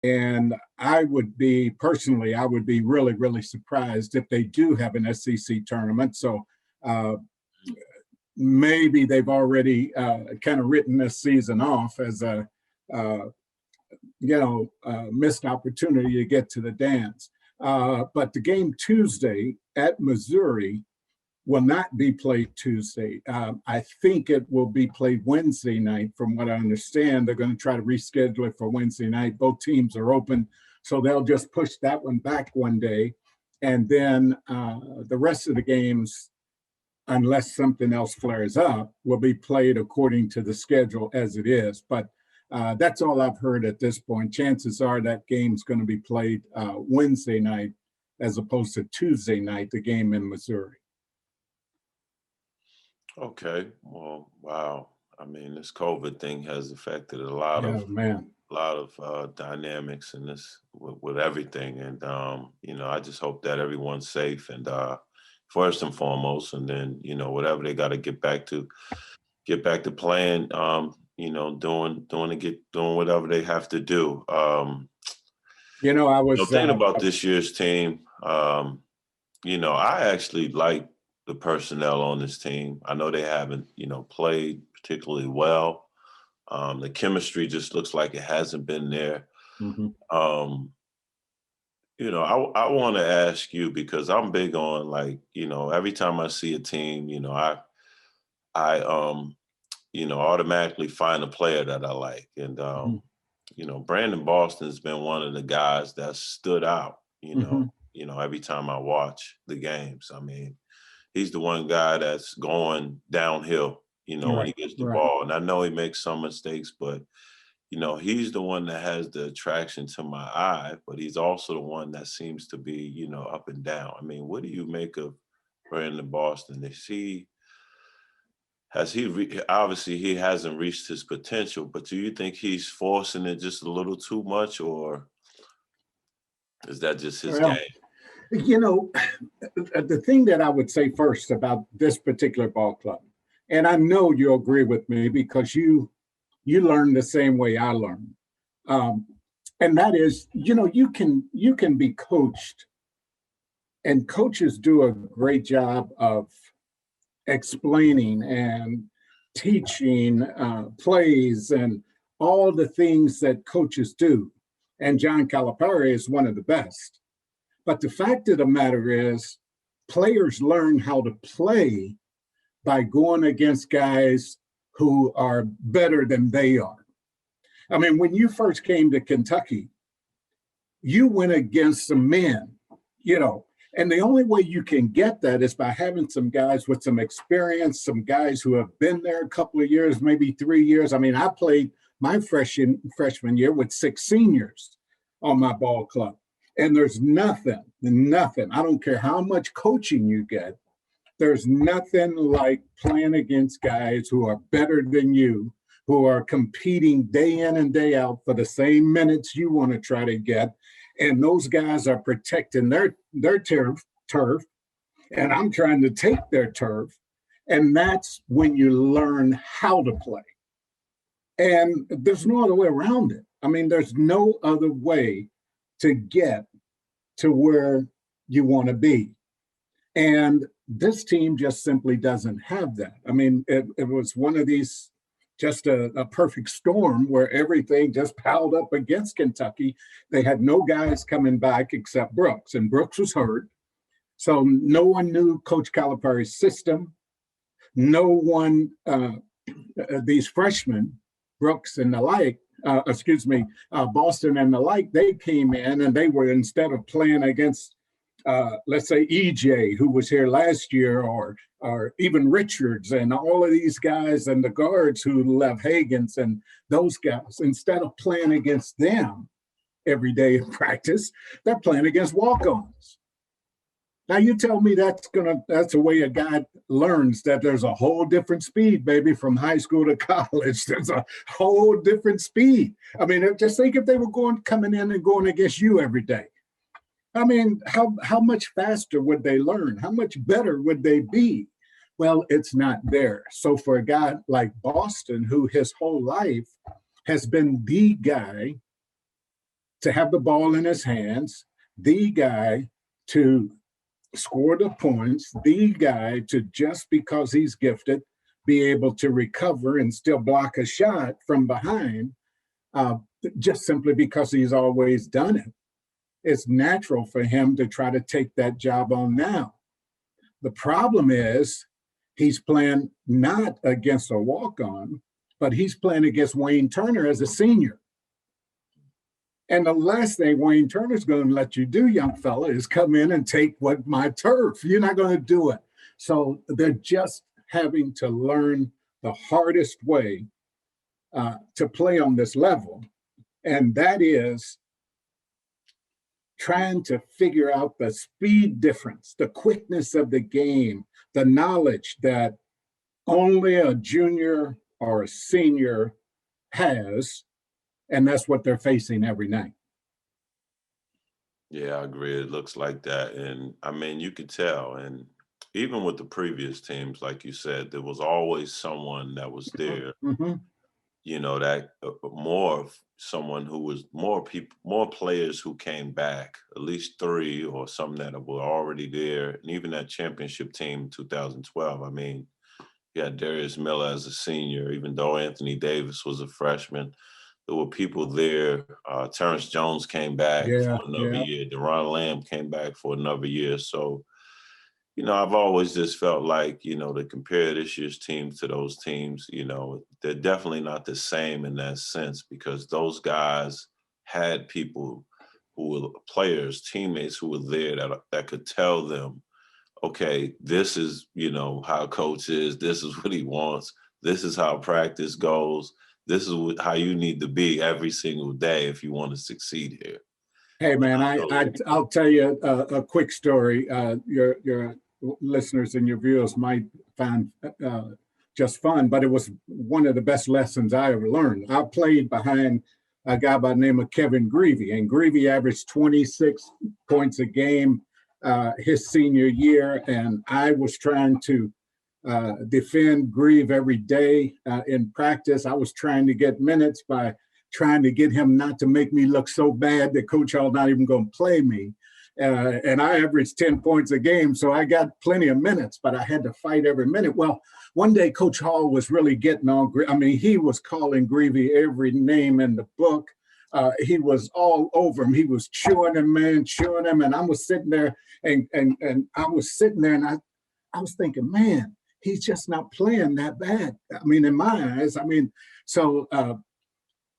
And I would be really, really surprised if they do have an SEC tournament. So uh, maybe they've already kind of written this season off as a uh, missed opportunity to get to the dance. But the game Tuesday at Missouri will not be played Tuesday. I think it will be played Wednesday night, from what I understand. They're going to try to reschedule it for Wednesday night. Both teams are open, so they'll just push that one back one day. And then the rest of the games, unless something else flares up, will be played according to the schedule as it is. But that's all I've heard at this point. Chances are that game's going to be played Wednesday night as opposed to Tuesday night, the game in Missouri. Okay. Well, wow. I mean, this COVID thing has affected Yeah, man. a lot of dynamics in this with everything, and I just hope that everyone's safe and first and foremost, and then whatever they got to get back to playing. Doing whatever they have to do. I was Thinking about this year's team, I actually like the personnel on this team. I know they haven't, played particularly well. The chemistry just looks like it hasn't been there. mhm. Um, I want to ask you because I'm big on like, every time I see a team, I automatically find a player that I like. And Mhm. Brandon Boston's been one of the guys that stood out, Mhm. every time I watch the games. I mean, he's the one guy that's going downhill, when Right, he gets the right. ball. And I know he makes some mistakes, but he's the one that has the attraction to my eye, but he's also the one that seems to be, up and down. I mean, what do you make of Brandon Boston? Obviously he hasn't reached his potential, but do you think he's forcing it just a little too much, or is that just his game? Well, you know, the thing that I would say first about this particular ball club, and I know you'll agree with me because you learn the same way I learn, um, and that is, you can be coached, and coaches do a great job of explaining and teaching plays and all the things that coaches do. And John Calipari is one of the best. But the fact of the matter is, players learn how to play by going against guys who are better than they are. I mean, when you first came to Kentucky, you went against some men, you know, and the only way you can get that is by having some guys with some experience, some guys who have been there a couple of years, maybe 3 years. I mean, I played my freshman year with 6 seniors on my ball club. And there's nothing. I don't care how much coaching you get. There's nothing like playing against guys who are better than you, who are competing day in and day out for the same minutes you want to try to get. And those guys are protecting their turf, and I'm trying to take their turf. And that's when you learn how to play. And there's no other way around it. I mean, there's no other way to get to where you want to be. And this team just simply doesn't have that. I mean, it was one of these, just a perfect storm where everything just piled up against Kentucky. They had no guys coming back except Brooks, and Brooks was hurt. So no one knew Coach Calipari's system. No one, these freshmen, Brooks and the like, Boston and the like, they came in and they were, instead of playing against let's say EJ, who was here last year, or even Richards and all of these guys and the guards who left, Hagens and those guys, instead of playing against them every day in practice, they're playing against walk-ons. Now you tell me that's a way a guy learns that there's a whole different speed, baby, from high school to college. There's a whole different speed. I mean, just think if they were coming in and going against you every day. I mean, how much faster would they learn? How much better would they be? Well, it's not there. So for a guy like Boston, who his whole life has been the guy to have the ball in his hands, the guy to score the points, the guy to, just because he's gifted, be able to recover and still block a shot from behind, just simply because he's always done it. It's natural for him to try to take that job on now. The problem is he's playing not against a walk-on, but he's playing against Wayne Turner as a senior. And the last thing Wayne Turner's going to let you do, young fella, is come in and take my turf. You're not going to do it. So they're just having to learn the hardest way to play on this level. And that is trying to figure out the speed difference, the quickness of the game, the knowledge that only a junior or a senior has, and that's what they're facing every night. Yeah, I agree. It looks like that. And I mean, you could tell. And even with the previous teams, like you said, there was always someone that was there, Mm-hmm. that someone who was more players who came back, at least 3 or some that were already there. And even that championship team, 2012, I mean, you had Darius Miller as a senior, even though Anthony Davis was a freshman. There were people there. Terrence Jones came back for another year. Deron Lamb came back for another year. So, I've always just felt like, to compare this year's teams to those teams, they're definitely not the same in that sense, because those guys had people who were players, teammates who were there that could tell them, okay, this is, how coach is, this is what he wants, this is how practice goes, this is how you need to be every single day if you want to succeed here. Hey man, I'll tell you a quick story. Your listeners and your viewers might find just fun, but it was one of the best lessons I ever learned. I played behind a guy by the name of Kevin Greavy, and Greavy averaged 26 points a game his senior year, and I was trying to defend Grieve every day in practice. I was trying to get minutes by trying to get him not to make me look so bad that Coach Hall not even going to play me. And I averaged 10 points a game, so I got plenty of minutes, but I had to fight every minute. Well, one day Coach Hall was really getting on. I mean, he was calling Greavy every name in the book. He was all over him. He was chewing him, and I was sitting there, and I was sitting there, and I was thinking, man, he's just not playing that bad. I mean, in my eyes, so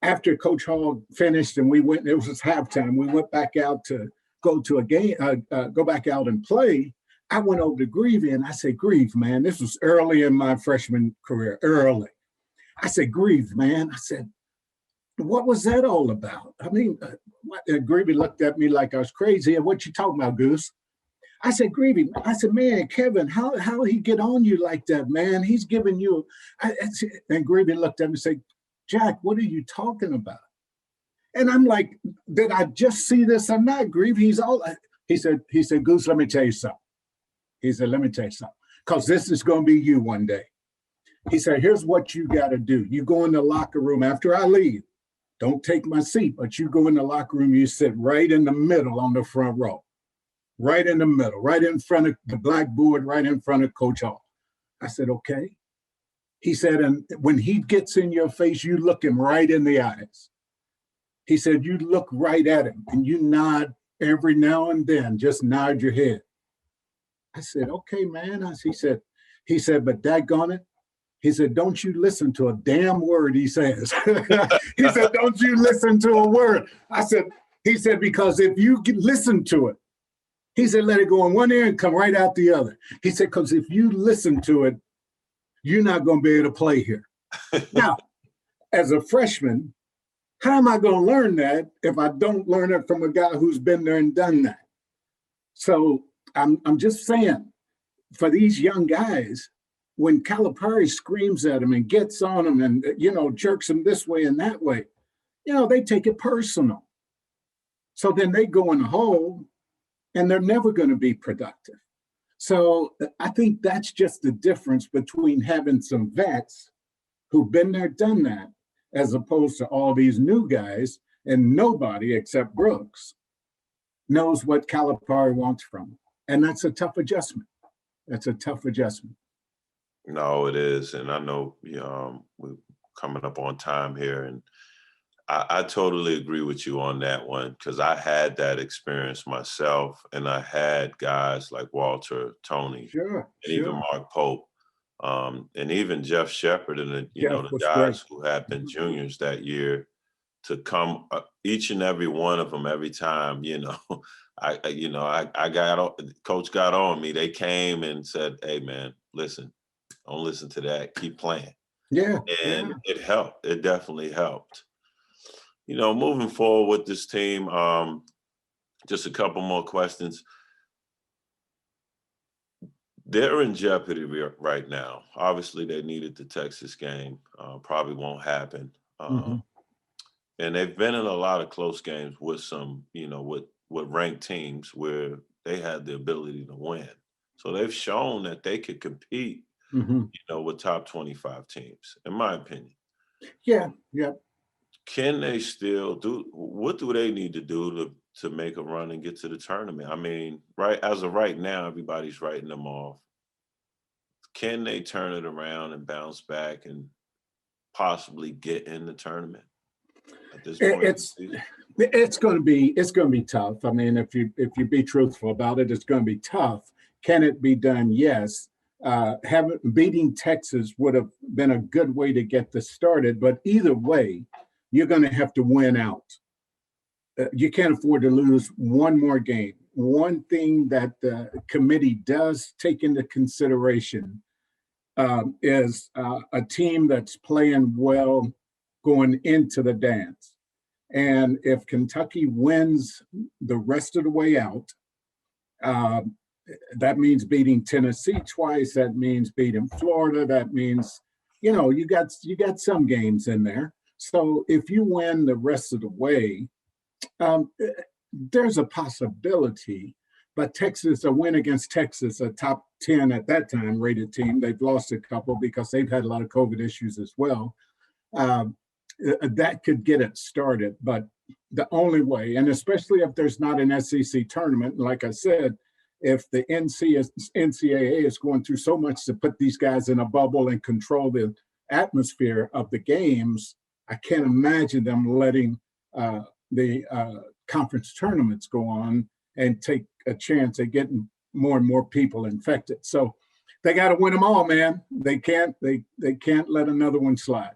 after Coach Hall finished and it was halftime, we went back out to go to a game, go back out and play. I went over to Greavy and I said, Grieve, man, this was early in my freshman career, early. I said, Grieve, man, I said, what was that all about? I mean, Greavy looked at me like I was crazy. And what you talking about, Goose? I said, Greavy, man, Kevin, how he get on you like that, man? He's giving you, and Greavy looked at me and said, Jack, what are you talking about? And I'm like, did I just see this or not, Grieve? He said, Goose, let me tell you something. He said, let me tell you something, because this is going to be you one day. He said, here's what you got to do. You go in the locker room after I leave. Don't take my seat, but you go in the locker room, you sit right in the middle on the front row. Right in the middle, right in front of the blackboard, right in front of Coach Hall. I said, okay. He said, and when he gets in your face, you look him right in the eyes. He said, you look right at him and you nod every now and then, just nod your head. I said, okay, man. He said, but daggone it. He said, don't you listen to a damn word he says. He said, don't you listen to a word. He said, because if you listen to it, he said, let it go in one ear and come right out the other. He said, because if you listen to it, you're not going to be able to play here. Now, as a freshman, how am I going to learn that if I don't learn it from a guy who's been there and done that? So I'm just saying, for these young guys, when Calipari screams at them and gets on them and, jerks them this way and that way, they take it personal. So then they go in the hole and they're never going to be productive. So I think that's just the difference between having some vets who've been there, done that, as opposed to all these new guys And nobody except Brooks knows what Calipari wants from him. And that's a tough adjustment. That's a tough adjustment. No, it is. And I know we're coming up on time here. And I totally agree with you on that one, because I had that experience myself, and I had guys like Walter, Tony, Sure, and even sure. Mark Pope, and even Jeff Shepard, and Jeff the was great. guys who had been juniors that year, to come each and every one of them every time. I coach got on me. They came and said, "Hey, man, listen, don't listen to that. Keep playing." Yeah, And yeah. it helped. It definitely helped. Moving forward with this team, just a couple more questions. They're in jeopardy right now. Obviously, they needed the Texas game. Probably won't happen. Mm-hmm. And they've been in a lot of close games with some, with ranked teams where they had the ability to win. So they've shown that they could compete, Mm-hmm. with top 25 teams, in my opinion. Yeah, yeah. Can they still what do they need to do to make a run and get to the tournament? I mean, as of right now, everybody's writing them off. Can they turn it around and bounce back and possibly get in the tournament at this point in the season? It's going to be tough. I mean, if you be truthful about it, it's going to be tough. Can it be done? Yes. Beating Texas would have been a good way to get this started, but either way, you're going to have to win out. You can't afford to lose one more game. One thing that the committee does take into consideration is a team that's playing well going into the dance. And if Kentucky wins the rest of the way out, that means beating Tennessee twice. That means beating Florida. That means, you got some games in there. So if you win the rest of the way, there's a possibility. But a win against Texas, a top 10 at that time rated team, they've lost a couple because they've had a lot of COVID issues as well. That could get it started. But the only way, and especially if there's not an SEC tournament, like I said, if the NCAA is going through so much to put these guys in a bubble and control the atmosphere of the games, I can't imagine them letting the conference tournaments go on and take a chance at getting more and more people infected. So they got to win them all, man. They can't let another one slide.